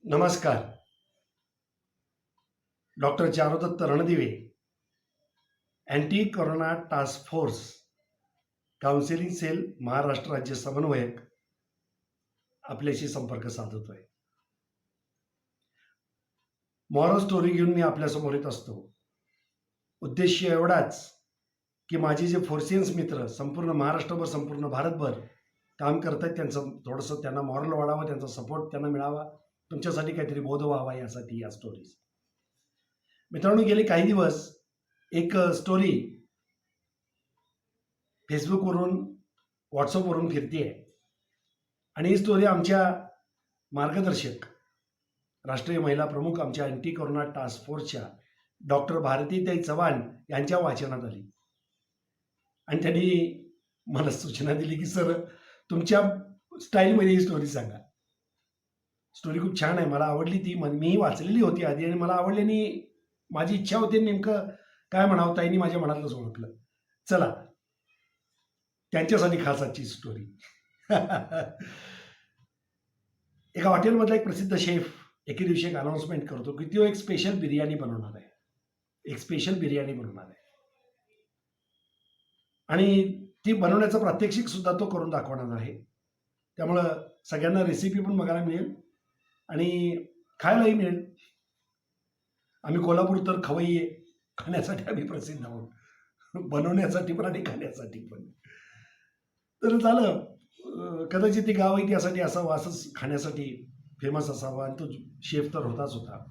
नमस्कार. Doctor Charudatta Randive, anti corona task force counselling cell Maharashtra राज्य समन्वयक आपल्याशी संपर्क साधतोय. मॉरल स्टोरी घेऊन मी आपल्यासमोर येत असतो. उद्देश एवढाच की माझे जे फोर्सियन्स मित्र संपूर्ण महाराष्ट्रभर संपूर्ण भारतभर काम करत आहेत, त्यांचं थोडंसं त्यांना मॉरल वाढावं, त्यांचा सपोर्ट त्यांना मिळावा, तुमच्यासाठी काहीतरी बोध व्हावा यासाठी या स्टोरीज. मित्रांनो, गेले काही दिवस एक स्टोरी फेसबुकवरून व्हॉट्सअपवरून फिरते आहे आणि ही स्टोरी आमच्या मार्गदर्शक राष्ट्रीय महिला प्रमुख आमच्या अँटी कोरोना टास्क फोर्सच्या डॉक्टर भारतीताई चव्हाण यांच्या वाचनात आली आणि त्यांनी मला सूचना दिली की सर, तुमच्या स्टाईलमध्ये ही स्टोरी सांगा. स्टोरी खूप छान आहे, मला आवडली ती. मीही वाचलेली होती आधी आणि मला आवडली आणि माझी इच्छा होती नेमकं काय म्हणावं, ताईंनी माझ्या मनातलंच ओळखलं. चला, त्यांच्यासाठी खास आजची स्टोरी. एका हॉटेलमधला एक प्रसिद्ध शेफ एके दिवशी एक अनाउन्समेंट करतो की तो एक स्पेशल बिर्याणी बनवणार आहे, एक स्पेशल बिर्याणी बनवणार आहे आणि ती बनवण्याचं प्रात्यक्षिक सुद्धा तो करून दाखवणार आहे. त्यामुळं सगळ्यांना रेसिपी पण बघायला मिळेल आणि खायलाही मिळेल. आम्ही कोल्हापूर तर खवय्ये आहे, खाण्यासाठी आम्ही प्रसिद्ध आहोत, बनवण्यासाठी पण आणि खाण्यासाठी पण. तर झालं, कदाचित ते गाव आहे त्यासाठी असावं, असंच खाण्यासाठी फेमस असावं आणि तो शेफ तर होताच होता.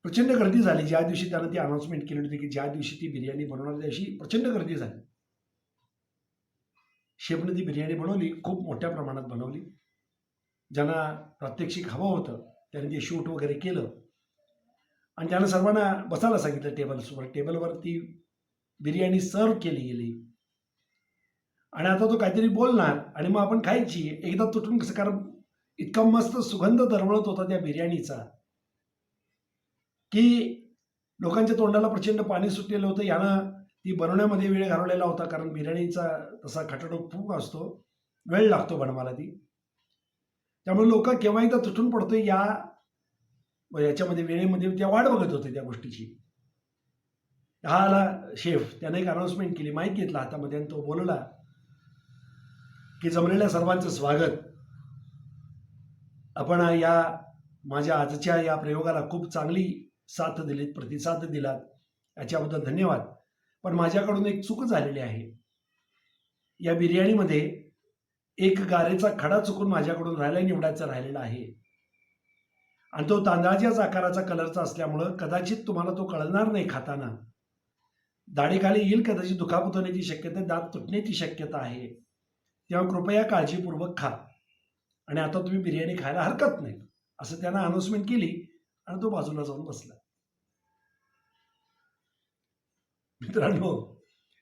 प्रचंड गर्दी झाली ज्या दिवशी त्यानं ती अनाउन्समेंट केली होती की ज्या दिवशी ती बिर्याणी बनवणार त्या दिवशी प्रचंड गर्दी झाली. शेफनं ती बिर्याणी बनवली, खूप मोठ्या प्रमाणात बनवली. ज्यांना प्रात्यक्षिक हवं होतं त्याने ते शूट वगैरे केलं आणि त्यानं सर्वांना बसायला सांगितलं टेबल्सवर. टेबलवर ती बिर्याणी सर्व केली गेली आणि आता तो काहीतरी बोलणार आणि मग आपण खायची. एकदा तुटून कसं, कारण इतका मस्त सुगंध दरवळत होता त्या बिर्याणीचा की लोकांच्या तोंडाला प्रचंड पाणी सुटलेलं होतं. यानं ती बनवण्यामध्ये वेळ घालवलेला होता, कारण बिर्याणीचा तसा खटाटोप खूप असतो, वेळ लागतो बनवायला ती. त्यामुळे लोक केव्हा एकदा तुटून पडतोय याच्यामध्ये वेळेमध्ये त्या वाट बघत होते त्या गोष्टीची. हा आला शेफ, त्याने एक अनाउन्समेंट केली, माईक घेतला हातामध्ये आणि तो बोलला की जमलेल्या सर्वांचं स्वागत. आपण या माझ्या आजच्या या प्रयोगाला खूप चांगली साथ दिलीत, प्रतिसाद दिलात, याच्याबद्दल धन्यवाद. पण माझ्याकडून एक चूक झालेली आहे. या बिर्याणीमध्ये एक गारेचा खडा चुकून माझ्याकडून निवडायचा राहिलेला आहे आणि तो तांदळाच्याच आकाराचा कलरचा असल्यामुळं कदाचित तुम्हाला तो कळणार नाही खाताना. दाढीखाली येईल, कदाचित दुखापत होण्याची शक्यता, दात तुटण्याची शक्यता आहे. तेव्हा कृपया काळजीपूर्वक खा आणि आता तुम्ही बिर्याणी खायला हरकत नाही, असं त्यानं अनाउन्समेंट केली आणि तो बाजूला जाऊन बसला. मित्रांनो,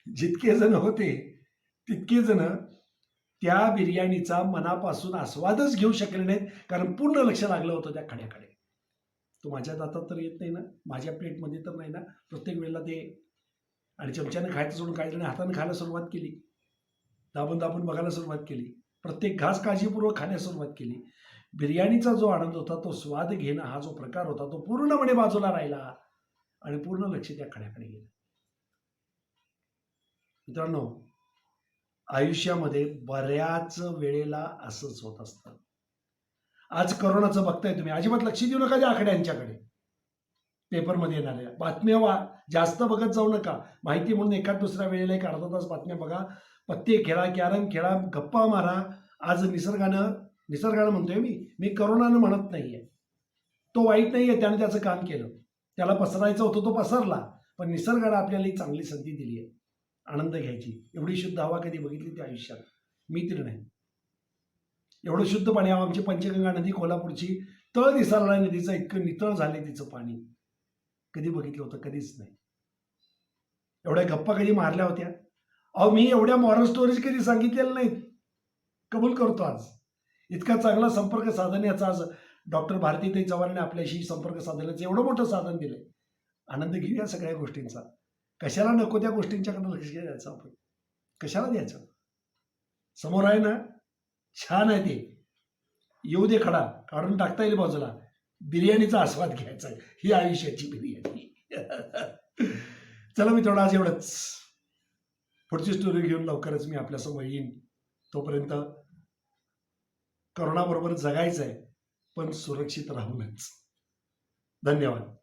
जितके जण होते तितके जण त्या बिर्याणीचा मनापासून आस्वादच घेऊ शकले नाहीत, कारण पूर्ण लक्ष लागलं होतं त्या खड्याकडे. तो माझ्या दातात तर येत नाही ना, माझ्या प्लेटमध्ये तर नाही ना. प्रत्येक वेळेला ते आणि चमच्यानं खायचं सोडून काही जण हातानं खायला सुरुवात केली, दाबून दाबून बघायला सुरुवात केली, प्रत्येक घास काळजीपूर्वक खाण्यास सुरुवात केली. बिर्याणीचा जो आनंद होता, तो स्वाद घेणं हा जो प्रकार होता, तो पूर्णपणे बाजूला राहिला आणि पूर्ण लक्ष त्या खड्याकडे गेलं. मित्रांनो, आयुष्यामध्ये बऱ्याच वेळेला असंच होत असतं. आज करोनाचं बघताय तुम्ही, अजिबात लक्ष देऊ नका त्या आकड्यांच्याकडे. पेपरमध्ये येणाऱ्या बातम्या जास्त बघत जाऊ नका. माहिती म्हणून एखाद दुसऱ्या वेळेला एक अर्धा तास बातम्या बघा, पत्ते खेळा, कॅरम खेळा, गप्पा मारा. आज निसर्गानं म्हणतोय मी करोनानं म्हणत नाहीये, तो वाईट नाहीये, त्याने त्याचं काम केलं, त्याला पसरायचं होतं तो पसरला. पण निसर्गानं आपल्याला ही चांगली संधी दिली आहे आनंद घ्यायची. एवढी शुद्ध हवा कधी बघितली त्या आयुष्यात? मी तरी नाही. एवढं शुद्ध पाणी, आमची पंचगंगा नदी कोल्हापूरची, तळ दिसायला नदीचं इतकं नितळ झाले तिचं पाणी, कधी बघितलं होतं? कधीच नाही. एवढ्या गप्पा कधी मारल्या होत्या? अहो, मी एवढ्या मॉरल स्टोरीज कधी सांगितलेल्या नाहीत, कबूल करतो. आज इतका चांगला संपर्क साधण्याचा, आज डॉक्टर भारतीताई चव्हाणने आपल्याशी संपर्क साधण्याचं एवढं मोठं साधन दिलंय. आनंद घेऊया सगळ्या गोष्टींचा. कशाला नको त्या गोष्टींच्याकडे लक्ष द्यायचं आपण? कशाला द्यायचं? समोर आहे ना, छान आहे ते. येऊ दे खडा, काढून टाकता येईल बाजूला. बिर्याणीचा आस्वाद घ्यायचा आहे. ही आयुष्याची बिर्याणी. चला मित्रांनो, आज एवढंच. पुढची स्टोरी घेऊन लवकरच मी आपल्यासमोर येईन. तोपर्यंत करोनाबरोबर जगायचं आहे, पण सुरक्षित राहूनच. धन्यवाद.